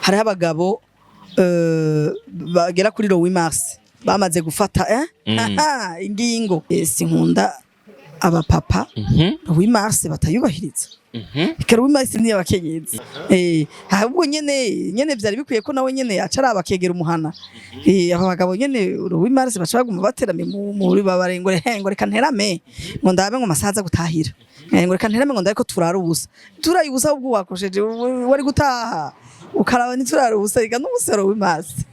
hari abagabo bagera kuri Louis Mars bamaze gufata ingingo sinkunda abapapa Louis Mars batayubahiriza Louis Mars ni abakenyezi ahubwo nyene vyari bikwiye ko nawe nyene acara abakegera umuhana aba bagabo nyene Louis Mars bacaguma baterame muri babarengore reka nterame ngo ndabe ngo masaza gutahira ngo reka nterame ngo ndabe ko turarubusa turayubusa ubwo wakosheje wari gutaha ukaraba niturara ubusayiga n'umusero w'imasi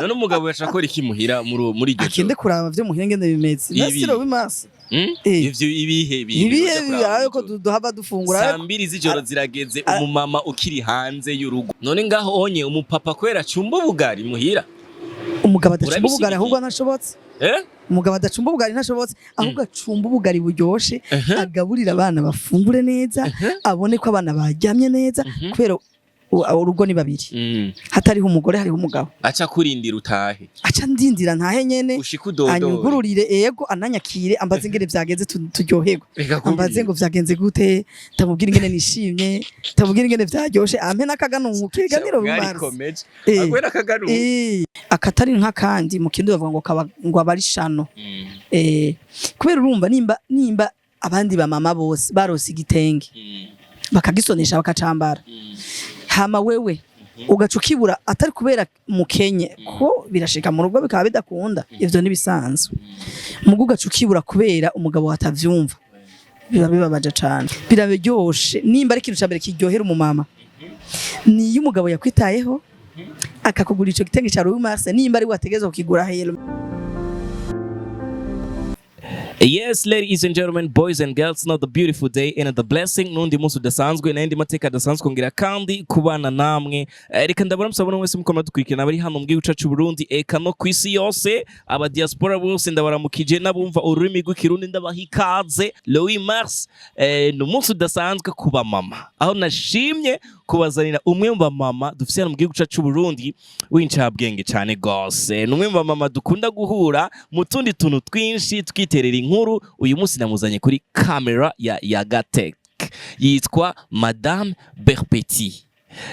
none umugabo yashakora ikimuhira muri iryo akinde kuraba byo muhira ngende bimeze nasiro w'imasi ivyo ibihe birayo ko duhaba dufungura saa 2 z'ijoro zirageze umumama ukiri hanze y'urugo none ngaho onye umupapa kwera cumba ubugari muhira umugabo adacumba ubugari ahubwo anashobotse umugabo adacumba ubugari ntashobotse ahubwo acumba ubugari buryoshe agaburira abana bafungure neza abone ko abana baryamye neza kubera urugo ni babiri hatariho umugore hariho umugabo aca kurindira utahe aca ndindira ntahe nyene anyungururire ego ananyakire ambaze ngene vyagenze turyoherwa ambaze ngo vyagenze gute ndamubwira ingene nishimye ndamubwira ingene vyaryoshe ampe nakaganuka kiganiro bimaze agwera akaganuka akatari nk'akandi mu kindi bavuga ngo abari shano kubera urumva nimba abandi ba mama bose barose igitenge bakagisonesha bakacambara hama wewe ugaca ukibura atari kubera mukenye ko birashika mu rugo bikaba bidakunda ivyo nibisanzwe mugo ugaca ukibura kubera umugabo watavyumva biba bibabaje cane biraberyoshe nimba ari ikintu cyambere kiryohera umumama niyo umugabo yakwitayeho akakugura ico gitenge cya Louis Mars nimba ari wategeza kukigura hero. Yes, ladies and gentlemen, boys and girls, not the beautiful day and the blessing nundi musu dasanzwe na ndi mateka dasanzwe ngira kandi kubana namwe reka ndabona musabona wese mukoma dukurikirana bari hano mu gihugu cyacu Burundi eka no kwisi yose aba diaspora bose ndabaramukije nabumva ururimi rw'ikirundi ndabahikaze Louis Mars no musu dasanzwe kuba mama aho nashimye kubazanira umwe mu mama dufise hano mu gihugu cyacu Burundi w'incabwenge cyane gose numwe mu mama dukunda guhura mu tundi tuntu twinshi twiterera inkuru uyu munsi namuzanye kuri kamera ya Yagatek yitwa Madame Berpeti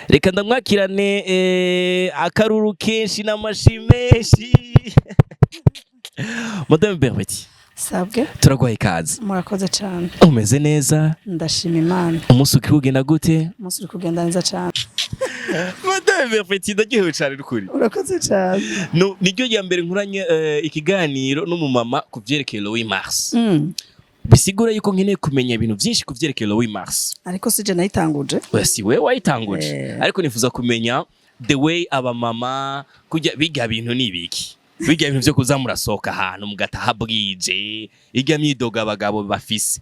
reka ndamwakirane akaruru kenshi n'amashimeshi Madame Berpeti sabwe turagwaye kazi murakoze cyane umeze neza ndashima Imana umunsi ukugenda gute umunsi ukugenda neza cyane Madame Berpeti ndagihewe cyane rukuri urakoze cyane no niryo ya mbere nkuranye ikiganiro n'umumama kuvyerekeye Louis Mars bisigura yuko nkeneye kumenya ibintu byinshi kuvyerekeye Louis Mars ariko sije nayitanguje wesi we wayitanguje ariko nifuza kumenya the way aba mama kujya biga bintu nibiki biga ibintu byo kuzamurasoka ahantu mugataha bwije iga myidoga abagabo bafise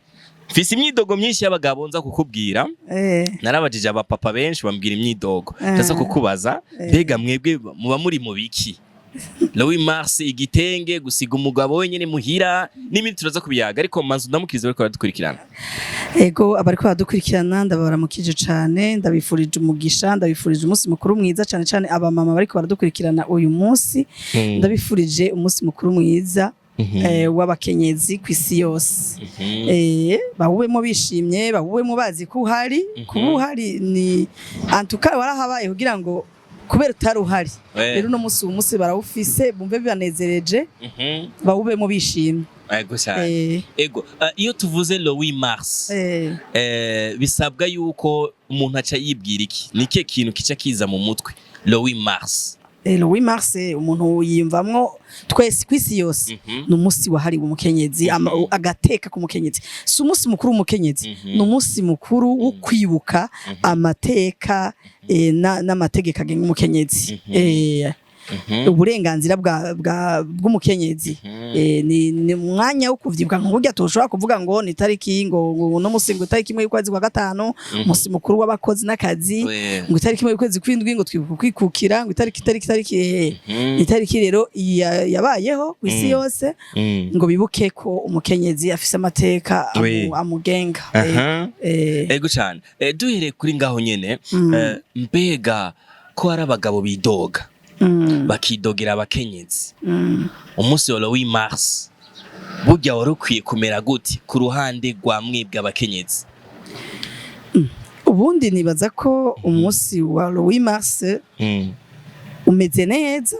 mfise imyidogo myinshi y'abagabo nza kukubwira narabajije abapapa benshi bambwira imyidogo ndaza kukubaza mbega mwebwe muba muri mu biki Louis Mars igitenge gusiga umugabo wenyene muhira n'imiti turaza kubiyaga ariko manzu ndamukize bariko baradukurikirana ego abariko baradukurikirana ndabaramukije cyane ndabifurije umugisha ndabifurije umunsi mukuru mwiza cyane cyane aba mama bariko baradukurikirana uyu munsi ndabifurije umunsi mukuru mwiza w'abakenyezi kwisi yose bahubemo bishimye bahubemo bazi ko uhari kuba uhari ni antuka warahabaye kugira ngo kubera utaruhari rero no musi barawufise bumve bibanezereje bahubemo bishimye ego cyane ego iyo tuvuze Louis Mars bisabwa yuko umuntu aca yibwira iki nike kintu kica kiza mu mutwe Louis Mars Louis Mars umuntu yimvamwo twese kwisi yose n'umunsi wahari umukenyezi agateka ku mukenyezi si umunsi mukuru umukenyezi n'umunsi mukuru wo kwibuka amateka n'amategeko agenga umukenyezi uburenganzira bw'umukenyezi ni umwanya wo kuvyibuka nk'uburyo toshobora kuvuga ngo ni tariki ngo no musi ngo tariki imwe y'ukwezi kwa gatanu musi mukuru w'abakozi n'akazi ngo tariki imwe y'ukwezi kw'indwi ngo twibuka kwikukira ngo itariki rero yabayeho kwisi yose ngo bibuke ko umukenyezi afise amateka amugenga ego cyane duhere kuri ngaho nyene mbega ko ari abagabo bidoga bakidogera abakenyezi umunsi wa Louis Mars burya wari ukwiye kumera gute ku ruhande rwa mwebwe abakenyezi ubundi nibaza ko umunsi wa Louis Mars umeze neza.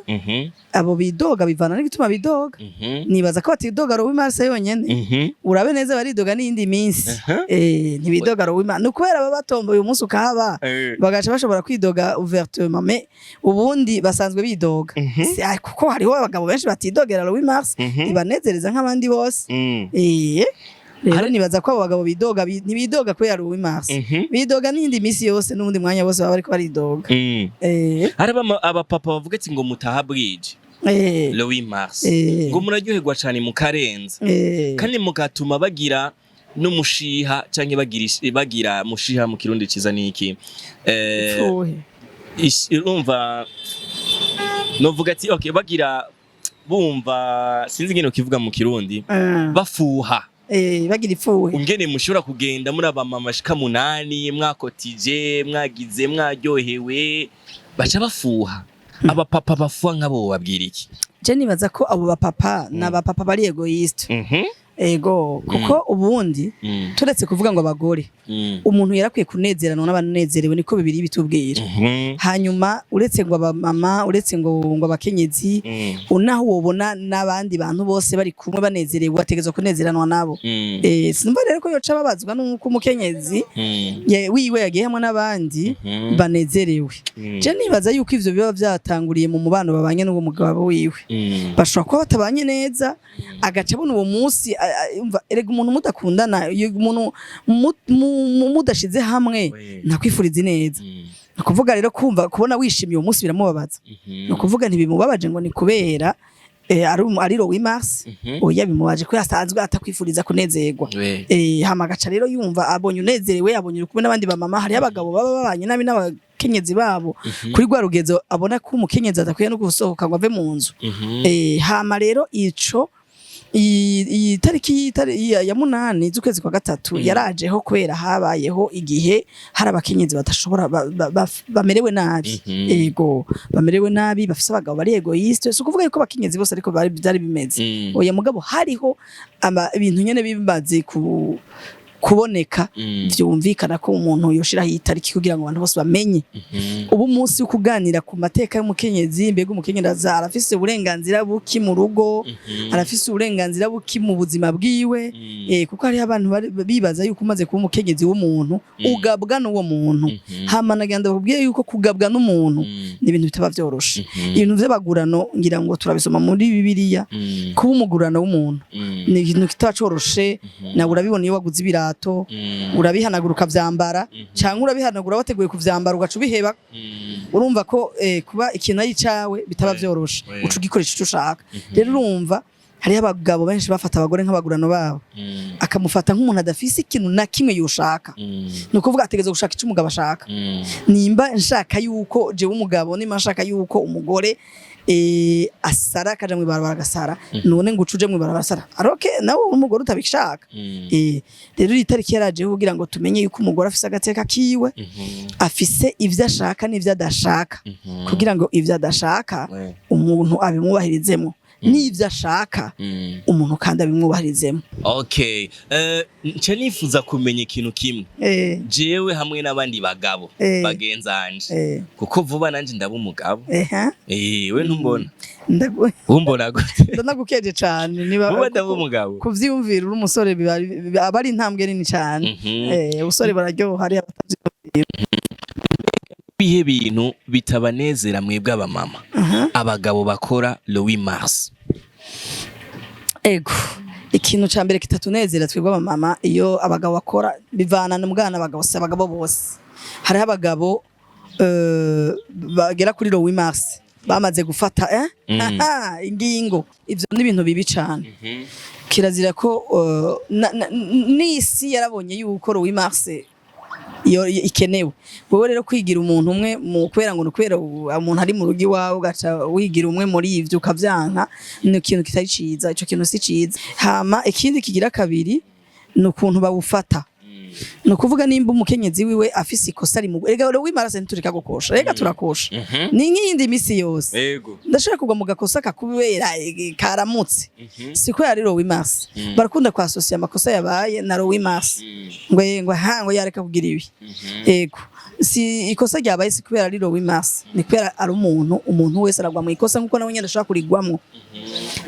Abo bidoga bivana n'igituma bidoga. Nibaza ko batidoga Louis Mars yonyene. Urabe neza baridoga n'indi minsi. Ntibidoga Louis Mars. Nukubera baba batomboye umunsi ukahaba bagaca bashobora kwidoga ouvertement, mais ubundi basanzwe bidoga. Kuko hariho abagabo benshi batidogera Louis Mars ibanezereza nk'abandi bose. Rero nibaza ko abo bagabo bidoga ntibidoga kubera Louis Mars. Bidoga n'indi minsi yose n'ubundi mwanya wose baba bariko baridoga. Haraba aba papa bavuga ati ngo mutaha bwije Louis Mars ngo muraryoherwa cyane mu karenza kandi mugatuma bagira n'umushiha canke bagira mushiha mu kirundi ciza niki urumva novuga ati okay bagira bumva sinzi ngene ukivuga mu kirundi bafuha bagira ifuhe ungene mushobora kugenda muri abamama shika 8 mwakotije mwagize mwaryohewe baca bafuha aba papa bafuha nkabo babwira iki je nibaza ko abo bapapa n'abapapa bari egoist ego kuko ubundi turetse kuvuga ngo abagore umuntu yarakwiye kunezeranwa n'abanezerewe niko bibiri bitubwira hanyuma uretse ngo abamama uretse ngo abakenyezi unaho wobona n'abandi bantu bose bari kumwe banezerewe ategezwe kunezeranwa nabo sinumva rero ko yoca babazwa nuko umukenyezi wiwe yagiye hamwe n'abandi banezerewe je nibaza yuko ivyo biba byatanguriye mu mubano babanye n'uwo mugabo wiwe bashobora kuba batabanye neza agaca abona uwo munsi erega umuntu mudakundana umuntu mudashize hamwe ntakwifuriza neza ukuvuga rero kumva kubona wishimiye uwo munsi biramubabaza ukuvuga ntibimubabaje ngo ni kubera ari Louis Mars oya bimubaje ko yasanzwe atakwifuriza kunezerwa hamagaca rero yumva abonye unezerewe abonye kumwe n'abandi bamama hari abagabo baba babanye nabi n'abakenyezi babo kuri gwa rugezo abona ko umukenyezi adakwiye no gusohoka ngo ave mu nzu hama rero ico itariki ya 8 z'ukwezi kwa gatatu yarajeho kwera habayeho igihe hari abakenyezi batashobora bamerewe nabi ego bamerewe nabi bafise abagabo bari egoiste so kuvuga yuko abakenyezi bose ariko byari bimeze oya mugabo hariho ibintu nyene bibaze kuboneka vyumvikana ko umuntu yoshiraho itariki kugira ngo abantu bose bamenye ubu munsi ukuganira ku mateka y'umukenyezi mbega umukenyezi arafise uburenganzira buki mu rugo arafise uburenganzira buki mu buzima bwiwe kuko hari abantu bibaza yuko umaze kuba umukenyezi w'umuntu ugabwa n'uwo muntu hama nagenda bakubwiye yuko kugabwa n'umuntu ni ibintu bitaba vyoroshe ibintu vy'abagurano ngira ngo turabisoma muri Bibiliya kuba umugurano w'umuntu ni ikintu kitacoroshe na urabibona iyo waguze ibira urabihanagura ukavyambara cyangwa urabihanagura wateguye kuvyambara ugaca ubiheba urumva ko kuba ikintu ari cawe bitaba vyoroshe uca ugikoresha ico ushaka rero urumva hari abagabo benshi bafata abagore nk'abagurano babo akamufata nk'umuntu adafise ikintu na kimwe yoshaka no kuvuga ategeze gushaka icyo umugabo ashaka nimba nshaka yuko je umugabo nima nshaka yuko umugore asara kaje mu barabara gasara none ngo ucuje mu barabara asara aroke nawe umugore utabishaka rero itariki yaraje kugira ngo tumenye yuko umugore afise agateka kiwe afise ivyo ashaka n'ivyo adashaka kugira ngo ivyo adashaka umuntu abimubahirizemo n'ivyo ashaka umuntu kandi abimwubahirizemo okay nce nifuza kumenya ikintu kimwe jewe hamwe n'abandi bagabo bagenzanje kuko vuba nanje ndaba umugabo we ntumbona umbona gute ndanagukeje cyane niba vuba ndaba umugabo kuvyumvira uri umusore abari intambwe nini cyane ubusore bararyoha hari abatavyumvira bihe bintu bitabanezera mwebwe abamama abagabo bakora Louis Mars ego ikintu ca mbere kitatunezera twebwe abamama iyo abagabo bakora bivana n'umwana abagabo se abagabo bose hari abagabo bagera kuri Louis Mars bamaze gufata ingingo ivyo ni ibintu bibi cyane kirazira ko n'isi yarabonye yuko Louis Mars iyo ikenewe wowe rero kwigira umuntu umwe mu kwera ngo nukwera umuntu ari mu rugi wawe ugaca wigira umwe muri ivyo ukavyanka ni ikintu kitari ciza ico kintu si ciza hama ikindi kigira kabiri nukuntu bawufata no kuvuga nimba umukenyezi wiwe afise ikosa ari mu ega Louis Mars nturika gukosha rega turakosha ni nk'iyindi misi yose yego ndashaka kugwa mu gakosa kakubera karamutse siko yari Louis Mars barakunda kwa associate amakosa yabaye na Louis Mars ngo hango yareka kugira ibi yego si ikosa ryabaye si kubera ari Louis Mars ni kubera ari umuntu wese aragwa mu ikosa nkuko nawe nyine ashaka kurigwamo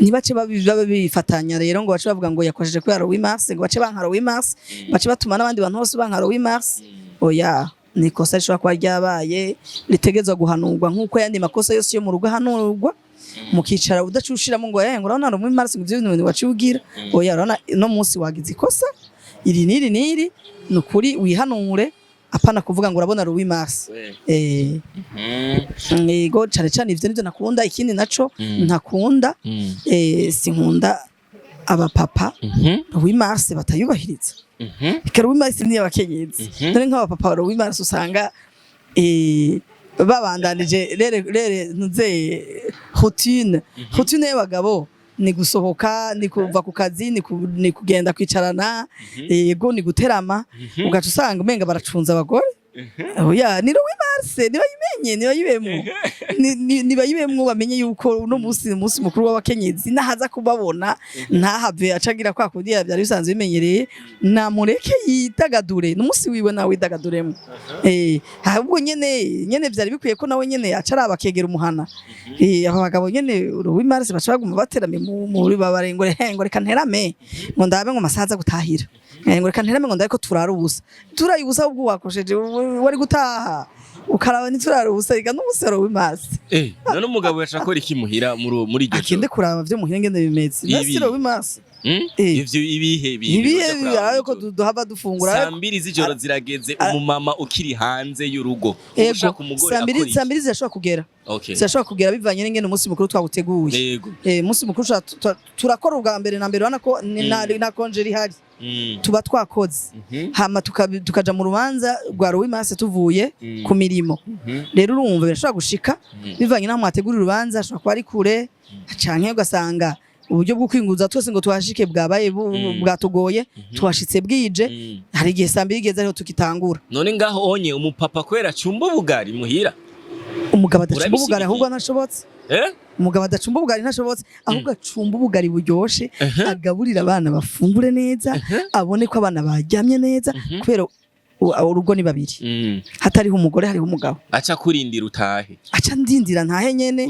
nibace babifatanya rero ngo bace bavuga ngo yakojeje kubera Louis Mars ngo bace banka Louis Mars bace batuma n'abandi bantu bose banka Louis Mars oya ni ikosa rishobora kuba ryabaye ritegezwa guhanurwa nkuko yandi makosa yose yo mu rugo hanurwa mukicara udacushiramo ngo ngo urabona Louis Mars ngo ivyo bintu waciugira oya urabona no munsi wagize ikosa iri niri nukuri wihanure apana kuvuga ngo urabona Louis Mars yego cyane ivyo nivyo nakunda ikindi naco ntakunda sinkunda abapapa Louis Mars batayubahiriza Louis Mars ni abakenyezi dore nk'abapapa Louis Mars usanga babandanije rere ntuze routine y'abagabo ni gusohoka ni kuva ku kazi ni kugenda kwicarana yego ni guterama ugaca usanga umenga baracunza abagore oya ni Louis Mars nibayibemwo bamenye yuko uno munsi mukuru w'abakenyezi nahaza kubabona ntahave acagira kwa kundi byari bisanzwe bimenyereye namureke yitagadure n'umunsi wiwe nawe widagaduremo ahubwo nyene byari bikwiye ko nawe nyene acara abakegera umuhana aba bagabo nyene Louis Mars baca baguma baterame muri babarengore ngo reka nterame ngo ndabe ngo masaza gutahira ngo reka nterame ngo ndabe ko turarubusa ubwo wakosheje wari gutaha ukaraba niturara ubusariga n'umusaro w'Imasi none umugabo yashakora iki muhira muri iryo akinde kuraba byo muhira ngende bimeze nasiro w'Imasi ivyo ibihe ariko duhaba dufungura saa 2 z'ijoro zirageze umumama ukiri hanze y'urugo ushaka umugore akora saa 2 zirashobora kugera zirashobora kugera bivanye n'ingene umunsi mukuru twawuteguye umunsi mukuru turakora ubwa mbere na mbere ko na konjeri hari tuba twakoze hama tukaja mu rubanza rwa Louis Mars tuvuye ku mirimo rero urumva birashobora gushika bivanye naho mwategura urubanza ashobora kuba ari kure canke ugasanga uburyo bwo kwinguza twese ngo tuhashike bwabaye bwatugoye tuhashitse bwije hari igihe saa 2 igeze ariho tukitangura none ngaho onye umupapa kwera cumba ubugari muhira umugabo adacumba ubugari ahubwo anashobotse umugabo adacumba ubugari ntashobotse ahubwo acumba ubugari buryoshe agaburira abana bafungure neza abone ko abana baryamye neza kubera urugo ni babiri hatariho umugore hariho umugabo aca kurindira utahe aca ndindira ntahe nyene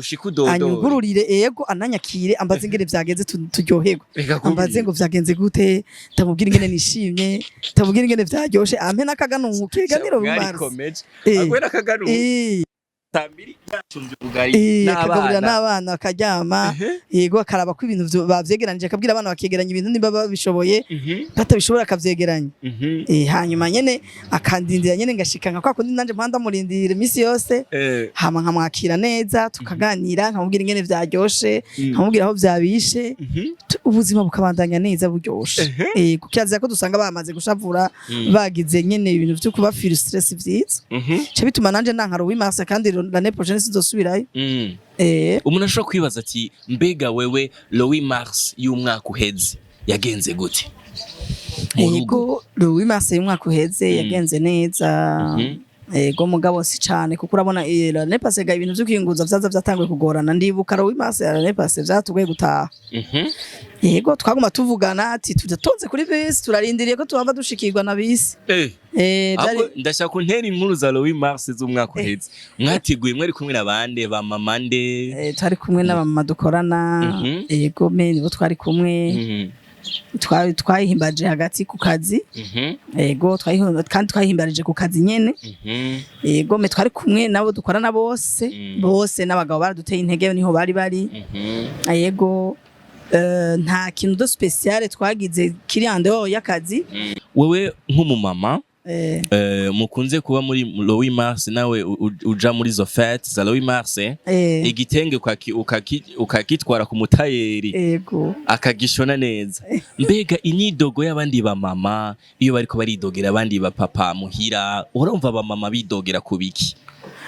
anyugururire yego ananyakire ambaze ingene vyagenze turyoherwa ambaze ngo vyagenze gute ndamubwira ingene nishimye ndamubwira ingene vyaryoshe ampe nakaganuke ganiro bimaze agwera akaganuke tambiri cyumvye ubugari n'abana akaryama yego akaraba ko ibintu bavyegeranije akabwira abana bakegeranya ibintu niba babishoboye batabishobora akavyegeranya hanyuma nyene akandindira nyene ngashika nka kwa kundi nanje mpanda murindira imisi yose hama nkamwakira neza tukaganira nkamubwira ingene vyaryoshe nkamubwira aho vyabishe ubuzima bukabandanya neza buryoshe kukirazira ko dusanga bamaze gushavura bagize nyene ibintu vyo kuba feel stress vyiza cyo bituma nanje nanka Louis Mars kandi l'année prochaine sizosubirayo umuntu ashobora kwibaza ati mbega wewe Louis Mars y'umwaka uheze yagenze gute yego Louis Mars y'umwaka uheze yagenze neza yego mugabo si cyane kuko urabona l'année passée ga ibintu byo kwinguza vyaza vyatanguye kugorana ndibuka Louis Mars l'année passée vyatugoye gutaha yego twaguma tuvugana ati tudatonze kuri bisi turarindiriye ko tuhava dushikirwa na bisi ndashaka kuntera inkuru za Louis Mars z'umwaka uheze mwatiguye mwari kumwe nabande ba mama nde twari kumwe na mama dukorana yego nibo twari kumwe twahimbaje hagati ku kazi yego kandi twahimbarije ku kazi nyene yego me twari kumwe nabo dukorana bose n'abagabo baraduteye intege niho bari yego nta kintu do special twagize kiri andeho y'akazi wewe nk'umumama mukunze kuba muri Louis Mars nawe uja muri zo fête za Louis Mars igitenge ukakitwara ku mutayeri yego akagishona neza mbega inyidogo y'abandi ba mama iyo bariko baridogera abandi ba papa muhira urumva ba mama bidogera kubiki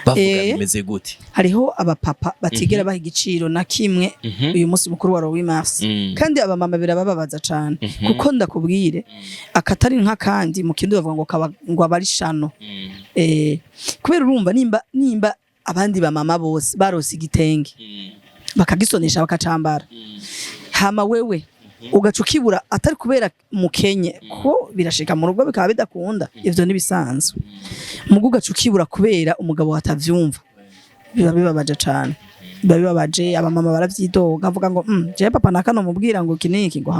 bavuga bimeze gute? Hariho abapapa batigera baha igiciro na kimwe uyu munsi mukuru wa Louis Mars, kandi abamama birabababaza cyane kuko ndakubwire akatari nk'akandi mu kindi bavuga ngo abari shano, kubera urumva nimba abandi bamama bose barose igitenge bakagisonesha bakacambara, hama wewe ugacukibura atari kubera mukenye ko birashika mu rugo bikaba bidakunda, ivyo nibisanzwe. Mugu gacukibura kubera umugabo watavyumva, biba bibabaje cyane, biba bibabaje. Abamama baravyidoga avuga ngo je papa nakano mubwira ngo kiniki ngo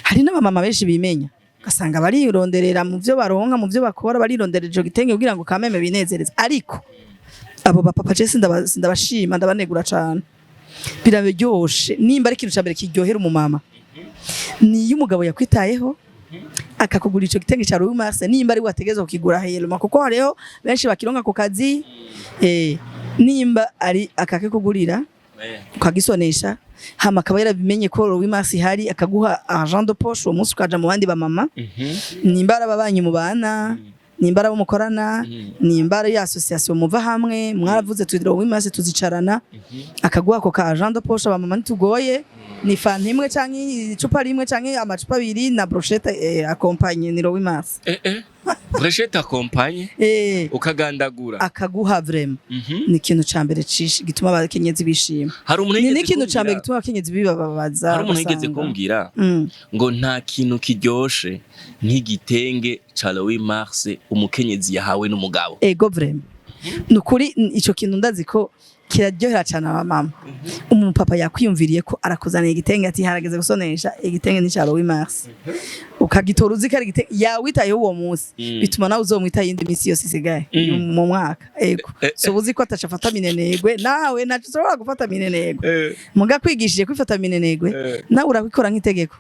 hari n'abamama benshi bimenya gasanga barironderera mu byo baronka mu byo bakora, barirondereje gitenge kugira ngo kameme binezereza, ariko abo bapapa je sindabashima ndabanegura cyane. Biraberyoshe nimba ari ikintu cyambere kiryohera umumama ni umugabo yakwitayeho akakugura ico gitenge cya Louis Mars, nimba ari wategeza kukigura heyelma kuko hariho benshi bakironka ku kazi, nimba ari akakekugurira ukagisonesha hama akaba yarabimenye ko Louis Mars hari akaguha argent de poche umunsi ukaja mu bandi bamama, nimba arababanyi mu bana, nimba arabo mukorana, nimba ari association muva hamwe mwaravuze tu Louis Mars tuzicarana akaguha ko ka argent de poche abamama ntitugoye, ni fanta imwe canke icupa rimwe canke amacupa abiri na brochette accompagne ni Louis Mars. Brochette accompagne ukagandagura akaguha vraiment ni ikintu cambere cishi gituma abakenyezi bishima. Ni ikintu cambere gituma abakenyezi bibabaza. Hari umuntu yigeze kumbwira ngo nta kintu kiryoshe nk'igitenge ca Louis Mars umukenyezi yahawe n'umugabo. Ego vraiment nukuri ico kintu ndazi ko kiraryohera cyane abamama. Umupapa yakwiyumviriye ko arakuzaniye igitenge ati harageze gusonesha igitenge ni cya Louis Mars, ukagitora uzika igitenge yawitayeho uwo munsi, bituma nawe uzomwita yindi minsi yose isigaye mu mwaka. Ego so uzi ko atacafata minenegwe nawe naco ushobora gufata minenegwe, muga kwigishije kwifata minenegwe nawe urabikora nk'itegeko,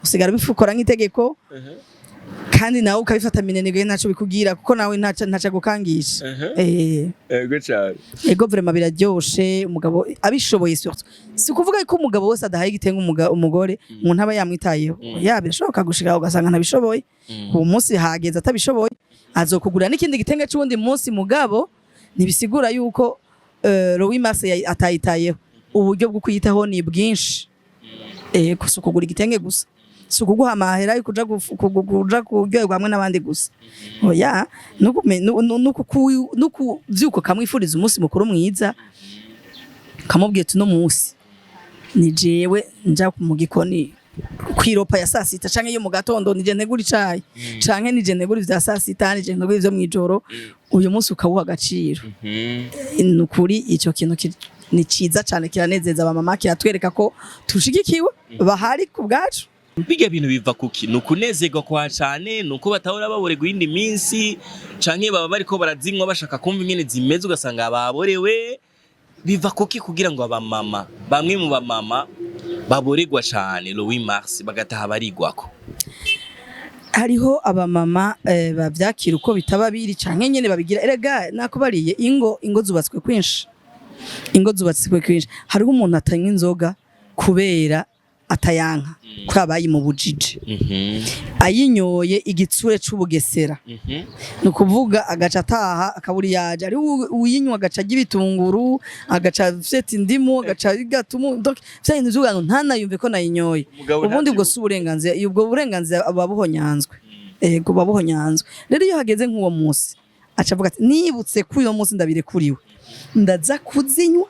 usigara bifukora nk'itegeko kandi nawe ukabifata minenegwe naco bikugira kuko nawe ntaca gukangisha. Ego cyane. Ego vraiment biraryoshe umugabo abishoboye surtout. Si kuvuga ko umugabo wose adahaye igitenga umugore umuntu aba yamwitayeho. Birashoboka gushika ugasanga ntabishoboye. Uwo munsi hageze atabishoboye azokugura n'ikindi gitenge cy'undi munsi mugabo nibisigura yuko Louis Mars atayitayeho. Uburyo bwo kuyitaho ni bwinshi. Kugura igitenge gusa. Sukuguha amahera yo kuja kuryoherwa hamwe n'abandi gusa. Oya nuko vyuko kamwifuriza umunsi mukuru mwiza kamubwiye tuno munsi ni jewe nja mu gikoni kwiropa ya saa sita canke yo mu gatondo nije ntegura icayi canke nije ntegura ivya saa sita nije ntegura ivyo mwijoro, uyu munsi ukawuha agaciro. Nukuri ico kintu ni ciza cane kiranezeza abamama, kiratwereka ko tushigikiwe bahari ku bwacu. Biga bintu biva kuki nukunezerwa kwa cyane nuko batahora baboregwa indi minsi canke baba bariko barazinywa bashaka kumva ingene zimeze ugasanga baborewe, biva kuki kugira ngo abamama bamwe mu bamama baboregwa cyane Louis Mars bagataha barigwako? Hariho abamama bavyakira uko bitaba biri canke nyene babigira erega nakubariye ingo zubatswe kwinshi, hariho umuntu atanywa inzoga kubera atayanka kwabaye mu bujije, ayinyoye igitsure c'ubugesera, nukuvuga agaca ataha akaburi yaje ari uyinywa agaca gibitunguru agaca fete indimu agaca gatumu, donc vyayindi zugano ntanayumve ko nayinyoye, ubundi bwo suburenganzira ubwo burenganzira ababuhonyanzwe. Ego babuhonyanzwe rero iyo hageze nk'uwo munsi aca avuga ati nibutse ko uyo munsi ndabire kuriwe ndaza kuzinywa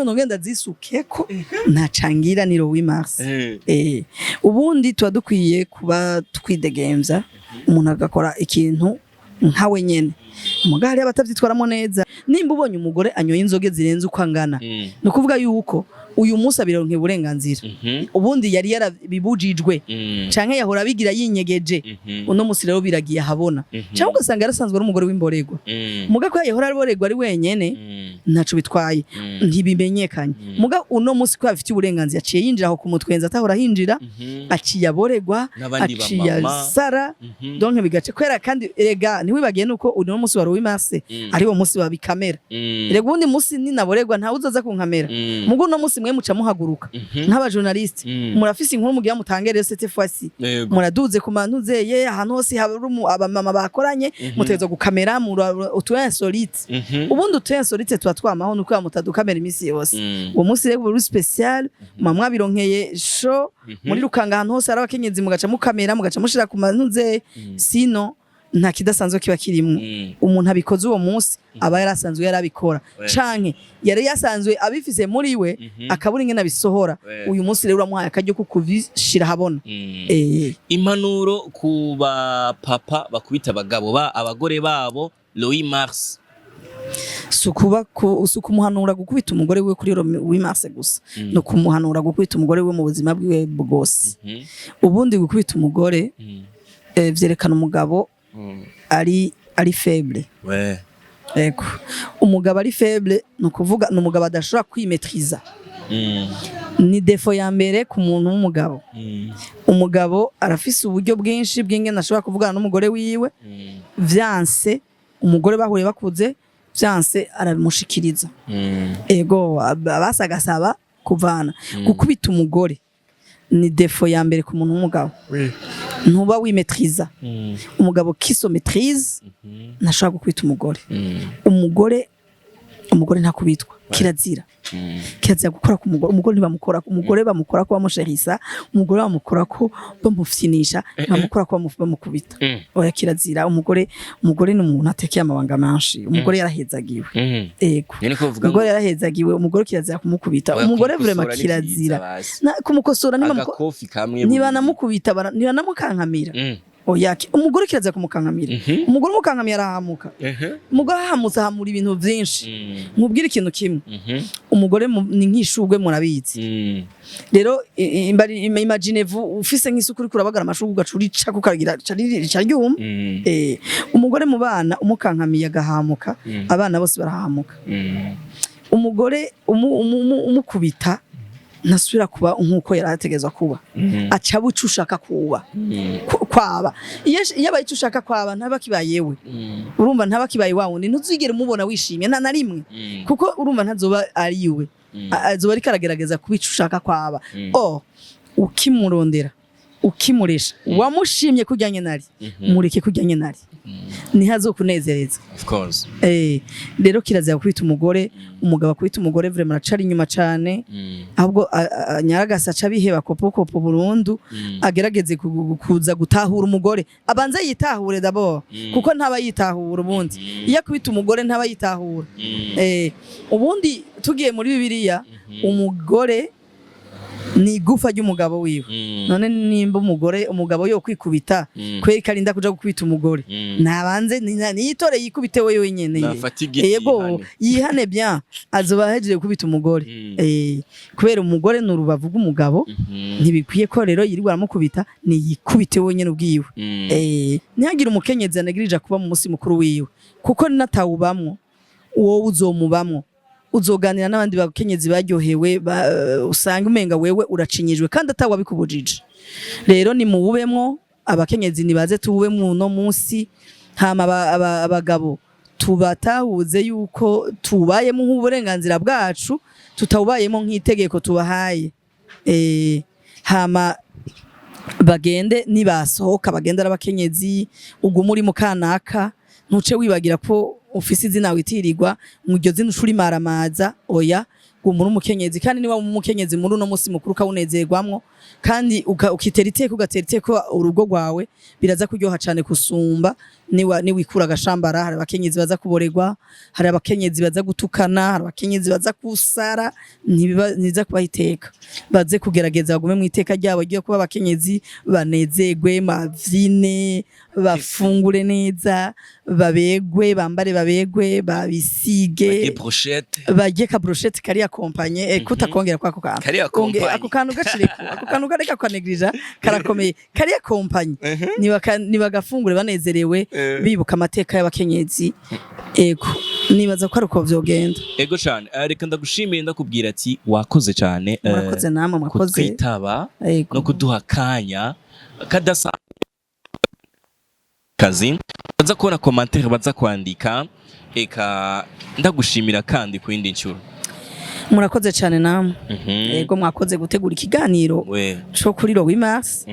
nongenda ndazisukeko ntacangira ni Louis Mars. Ubundi tuba dukwiye kuba twidegemza umuntu agakora ikintu nkawe nyene, umugari abatavyitwaramo neza. Nimba ubonye umugore anyoye inzoge zirenze uko angana nukuvuga yuko uyu munsi abironke uburenganzira, ubundi yari yarabibujijwe canke yahora bigira yinyegeje, uno munsi rero biragiye habona cyangwa ugasanga yarasanzwe ari umugore w'imborego, muga ko yahora ariboregwa ari wenyene ntaco bitwaye ntibimenyekanye, muga uno munsi ko afite uburenganzira aciye yinjira aho kumutwenza atahora hinjira, aciye aboregwa aciye sara, donc bigace kwera. Kandi erega ntiwibagiye nuko uno munsi wa Louis Mars ari wo munsi babikamera, erega ubundi munsi ninaboregwa nta uzoza kunkamera, mugo uno munsi mwe mwe muca muhaguruka nk'aba journaliste murafise inkuru mugira mutangere cette fois-ci muraduze ku manuzeye ahantu hose abamama bakoranye mutezo gukamera mu utu insolite ubundi utu insolite twa twamaho nuko mutadukamera imisi yose uwo munsi rero buri special mamwa bironkeye show muri rukanga ahantu hose arabakenyezi mugaca mukamera mugaca mushira ku manuzeye sino nta kidasanzwe kiba kirimo umuntu abikoze uwo munsi aba yarasanzwe yarabikora canke yari yasanzwe abifise muri we akabura ingene abisohora uyu munsi rero uramuhaye akaryo ko kubishira habona impanuro ku ba papa bakubita abagabo abagore babo Louis Mars sukumuhanura gukubita umugore we kuri Louis Mars gusa no kumuhanura gukubita umugore we mu buzima bwiwe bwose ubundi gukubita umugore vyerekana umugabo ari faible ego umugabo ari faible no kuvuga no umugabo adashobora kwimetriza ni defo ya mbere ku muntu w'umugabo umugabo arafise uburyo bwinshi bw'ingene ashobora kuvugana n'umugore wiwe vyanse umugore bahure bakuze vyanse arabimushikiriza ego basagasaba kuvana gukubita umugore ni defo ya mbere ku muntu w'umugabo ntuba wimetriza umugabo kiso maîtrise nashaka gukubita umugore ntakubitwa kirazira gukora ku umugore ntibamukora umugore bamukora ko bamusherisa umugore bamukora ko bamufyinisha bamukora ko bamukubita oya kirazira umugore ni umuntu atekeye amabanga menshi umugore yarahezagiwe ego umugore yarahezagiwe umugore kirazira kumukubita umugore vraiment kirazira kumukosora niba namukubita niba namukankamira oya umugore kirazira kumukankamira umugore umukankamira arahamuka umugore ahamutse ahamura ibintu byinshi mubwira ikintu kimwe umugore ni nk'ishugwe murabizi rero imagine ufise nk'isuku uri kurabagara amashugwe ugacurica kukagira caryuma umugore mu bana umukankamiye agahamuka abana bose barahamuka umugore umukubita nasubira kuba nkuko yarategezwa kuba aca bucu ushaka kuba kwaba iyo bayicu ushaka kwaba ntabakibayewe urumva ntabakibaye wawo ni ntuzigere mubona wishimye na rimwe kuko urumva ntazoba ari iwe azoba ari karagerageza kubica ushaka kwaba ukimurondera ukimuresha wamushimye kujyanye nari mureke kujyanye nari ntihazokunezereza of course rero kirazira kwita umugabo kwita umugore vraiment aracari inyuma cyane ahubwo nyaragasa aca biheba kopo burundu agerageze kuza gutahura umugore abanza yitahure d'abord kuko ntaba yitahura ubundi iyo kwita umugore ntaba yitahura ubundi tugiye muri Bibiliya umugore ni gufa ry'umugabo wiwe none nimba umugabo yo kwikubita kweri karinda kuja gukubita umugore nabanze niyitore yikubite wewe wenyene yego yihane bien azoba hejeje gukubita umugore kubera umugore n'urubavu rw'umugabo ntibikwiye ko rero yiri baramukubita ni yikubite wenyene ubwiwe ntihagira umukenyezi anegirija kuba mu musi mukuru wiwe kuko natawubamwo uwo uzomubamwo uzoganira n'abandi bakenyezi baryohewe usanga umenga wewe uracinyijwe kandi atawa bikubujije rero ni mububemwo abakenyezi nibaze tububemwo no munsi hama abagabo tubatahuze yuko tubayemo nk'uburenganzira bwacu tutawubayemo nk'itegeko tubahaye hama bagende nibasohoka bagenda abakenyezi ugumuri mu kanaka ntuce wibagira ko ufise izina witirirwa muryo zina ushuri maramaza oya gumura umukenyezi kandi niba umukenyezi muri no musi mukuru kawunezerwamwo kandi ukitera iteko ugatera iteko urugo rwawe biraza kuryoha cyane kusumba ni wikura agashambara hari abakenyezi baza kuboregwa hari abakenyezi baza gutukana hari abakenyezi baza kusara niza kubahiteka baze kugerageza bagume mu iteka ryabo ryo kuba abakenyezi banezegwe mavyine bafungure neza babegwe bambare babegwe babisige bagiye ka brochette kari akompanye kutakongera kwa ako kantu gashireko ako kantu kareka kwanegrija karakomeye kari akompanye niba gafungure banezerewe bibuka amateka y'abakenyezi ego nibaza ko aruko vyogenda ego cyane reka ndagushimiye ndakubwira ati wakoze cyane murakoze namwe mwakoze kwitaba no kuduha kanya kadasa kazi baza kubona commentaire baza kwandika eka ndagushimira kandi ku yindi ncuro murakoze cyane namwe yego mwakoze gutegura ikiganiro we cyo kuri Lowimas